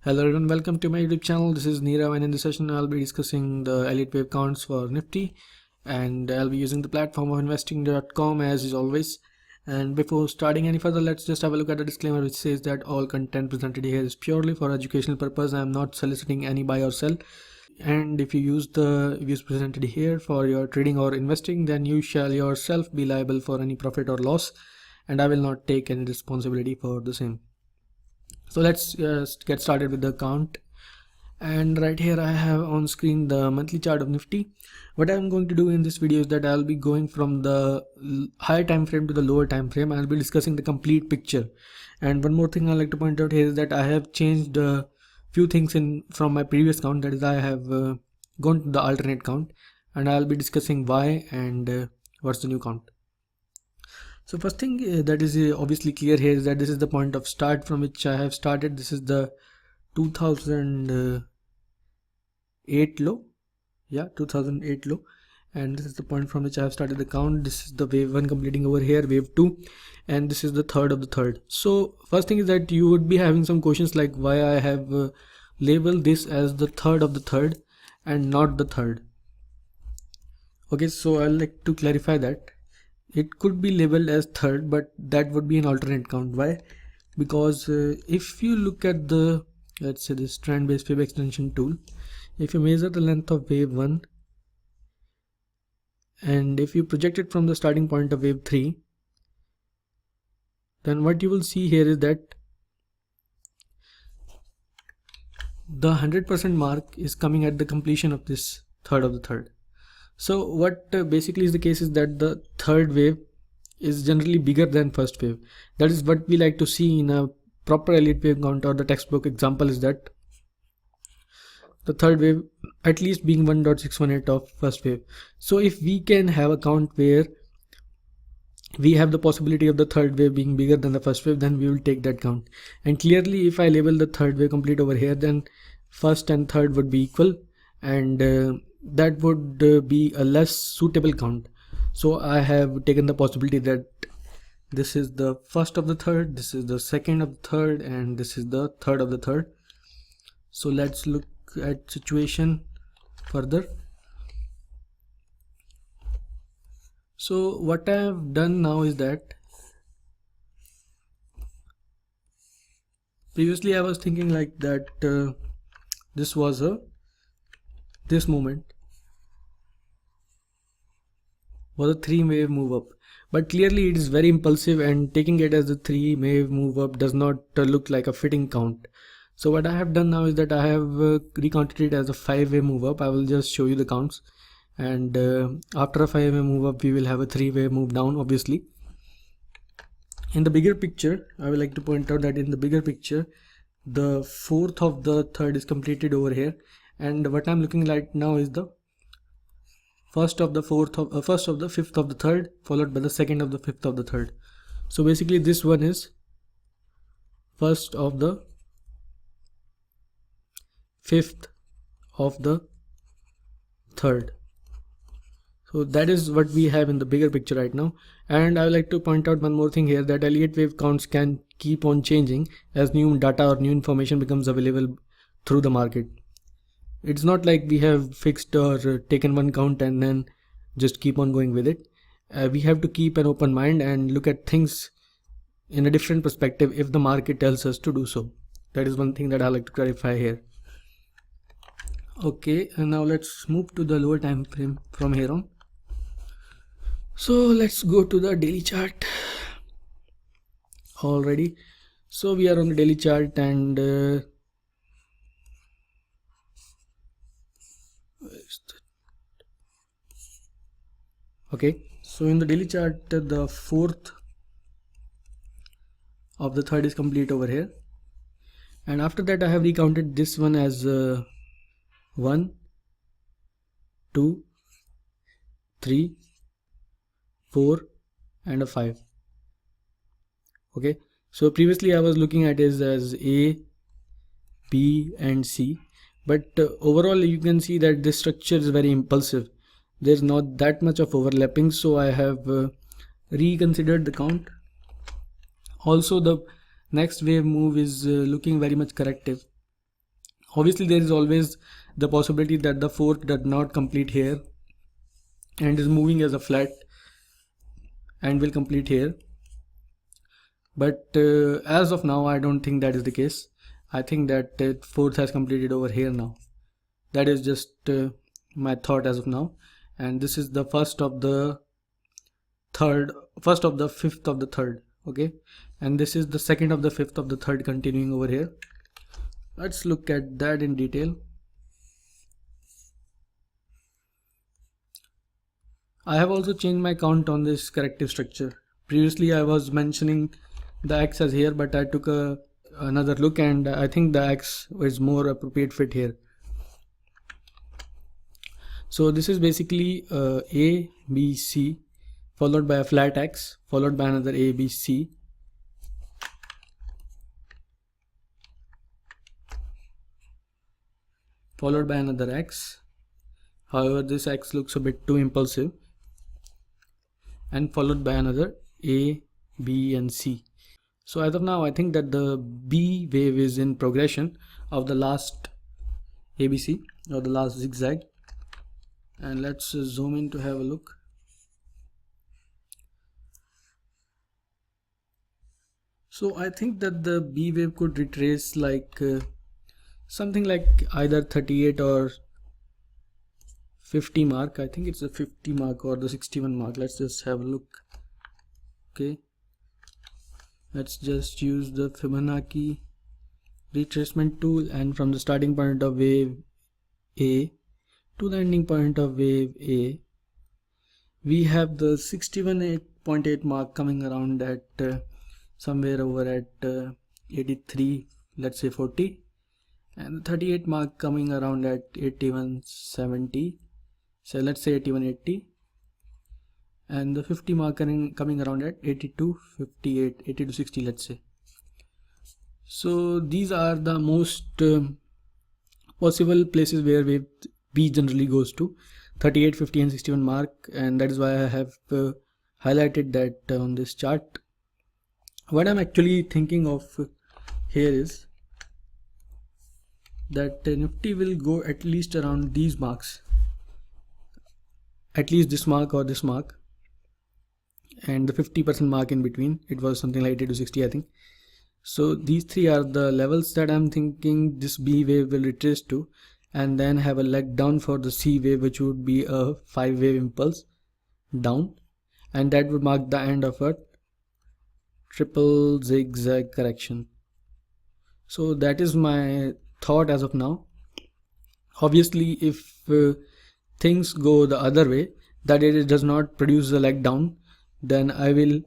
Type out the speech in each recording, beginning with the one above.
Hello everyone, welcome to my YouTube channel. This is Neerav, and in this session I'll be discussing the Elliott Wave counts for Nifty, and I'll be using the platform of investing.com as is always. And before starting any further, let's just have a look at the disclaimer, which says that all content presented here is purely for educational purpose. I am not soliciting any buy or sell, and if you use the views presented here for your trading or investing, then you shall yourself be liable for any profit or loss, and I will not take any responsibility for the same. So let's get started with the count. And right here I have on screen the monthly chart of Nifty. What I'm going to do in this video is that I'll be going from the higher time frame to the lower time frame. I'll be discussing the complete picture. And one more thing I'd like to point out here is that I have changed a few things from my previous count. That is, I have gone to the alternate count, and I'll be discussing why and what's the new count. So first thing that is obviously clear here is that this is the point of start from which I have started. This is the 2008 low, 2008 low, and this is the point from which I have started the count. This is the wave 1 completing over here, wave 2, and this is the third of the third. So first thing is that you would be having some questions like why I have labeled this as the third of the third and not the third. Okay, so I'd like to clarify that. It could be labeled as third, but that would be an alternate count. Why? Because if you look at the, let's say, this trend based fib extension tool, if you measure the length of wave 1 and if you project it from the starting point of wave 3, then what you will see here is that the 100% mark is coming at the completion of this third of the third. So what basically is the case is that the third wave is generally bigger than first wave. That is what we like to see in a proper Elliott wave count, or the textbook example is that the third wave at least being 1.618 of first wave. So if we can have a count where we have the possibility of the third wave being bigger than the first wave, then we will take that count. And clearly if I label the third wave complete over here, then first and third would be equal, and that would be a less suitable count. So I have taken the possibility that this is the first of the third, this is the second of the third, and this is the third of the third. So let's look at situation further. So what I have done now is that previously I was thinking like that this was this moment was a 3-wave move up, but clearly it is very impulsive, and taking it as a 3-wave move up does not look like a fitting count. So what I have done now is that I have recounted it as a 5-wave move up. I will just show you the counts, and after a 5-wave move up we will have a 3-wave move down. Obviously in the bigger picture, I would like to point out that in the bigger picture the fourth of the third is completed over here, and what I'm looking at now is the first of the fifth of the third, followed by the second of the fifth of the third. So basically this one is first of the fifth of the third. So that is what we have in the bigger picture right now. And I would like to point out one more thing here, that Elliott wave counts can keep on changing as new data or new information becomes available through the market. It's not like we have fixed or taken one count and then just keep on going with it. We have to keep an open mind and look at things in a different perspective if the market tells us to do so. That is one thing that I like to clarify here. Okay, and now let's move to the lower time frame from here on. So let's go to the daily chart already. So we are on the daily chart, and okay, so in the daily chart the fourth of the third is complete over here, and after that I have recounted this one as 1, 2, 3, 4 and a 5. Okay, so previously I was looking at it as A, B and C, but overall you can see that this structure is very impulsive. There's not that much of overlapping, so I have reconsidered the count. Also the next wave move is looking very much corrective. Obviously there is always the possibility that the fourth did not complete here and is moving as a flat and will complete here, but as of now I don't think that is the case. I think that fourth has completed over here now. That is just my thought as of now, and this is the first of the fifth of the third. Okay, and this is the second of the fifth of the third continuing over here. Let's look at that in detail. I have also changed my count on this corrective structure. Previously I was mentioning the X as here, but I took another look and I think the X is more appropriate fit here. So this is basically A, B, C followed by a flat X followed by another A, B, C, followed by another X. However, this X looks a bit too impulsive, and followed by another A, B and C. So as of now I think that the B wave is in progression of the last ABC or the last zigzag, and let's zoom in to have a look. So I think that the B wave could retrace like something like either 38 or 50 mark. I think it's the 50 mark or the 61 mark. Let's just have a look. Okay, let's just use the Fibonacci retracement tool, and from the starting point of wave A to the ending point of wave A, we have the 61.8 mark coming around at somewhere over at 83, let's say 40, and the 38 mark coming around at 81.70, so let's say 81.80, and the 50 mark coming around at 82.58, 82.60, let's say. So these are the most possible places where wave B generally goes to, 38, 50 and 61 mark, and that is why I have highlighted that on this chart. What I'm actually thinking of here is that Nifty will go at least around these marks, at least this mark or this mark, and the 50% mark in between. It was something like 80 to 60, I think. So these three are the levels that I'm thinking this B wave will retrace to, and then have a leg down for the C wave, which would be a 5 wave impulse down, and that would mark the end of a triple zigzag correction. So that is my thought as of now. Obviously if things go the other way, that it does not produce the leg down, then I will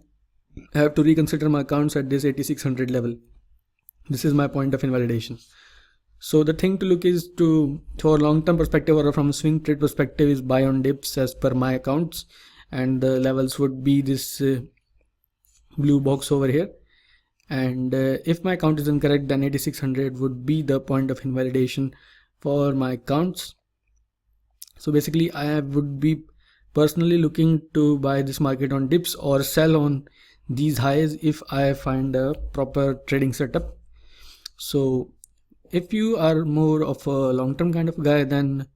have to reconsider my accounts at this 8600 level. This is my point of invalidation. So the thing to look is for long-term perspective or from a swing trade perspective is buy on dips as per my accounts, and the levels would be this blue box over here, and if my count is incorrect, then 8600 would be the point of invalidation for my accounts. So basically I would be personally looking to buy this market on dips or sell on these highs if I find a proper trading setup. So if you are more of a long-term kind of guy, then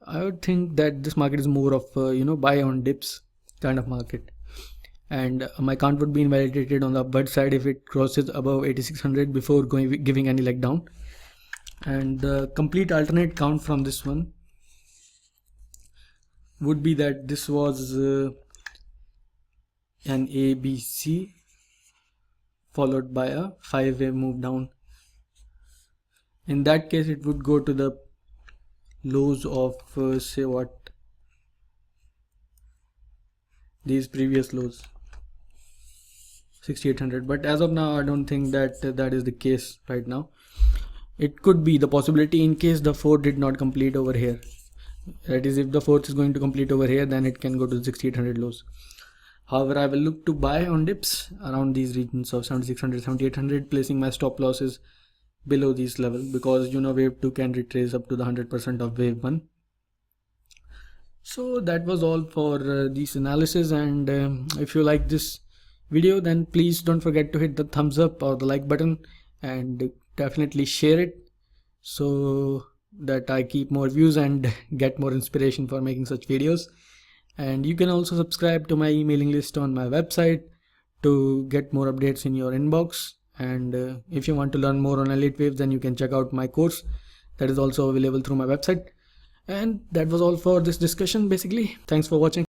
I would think that this market is more of a, buy on dips kind of market, and my count would be invalidated on the upward side if it crosses above 8600 before giving any leg down. And the complete alternate count from this one would be that this was an ABC followed by a 5-wave move down. In that case it would go to the lows of say what, these previous lows, 6800, but as of now I don't think that that is the case right now. It could be the possibility in case the fourth did not complete over here. That is, if the fourth is going to complete over here, then it can go to the 6800 lows. However, I will look to buy on dips around these regions of 7600, 7800, placing my stop losses below this level, because wave 2 can retrace up to the 100% of wave 1. So that was all for this analysis, and if you like this video, then please don't forget to hit the thumbs up or the like button, and definitely share it so that I keep more views and get more inspiration for making such videos. And you can also subscribe to my emailing list on my website to get more updates in your inbox. And if you want to learn more on Elliott Wave, then you can check out my course that is also available through my website. And that was all for this discussion basically. Thanks for watching.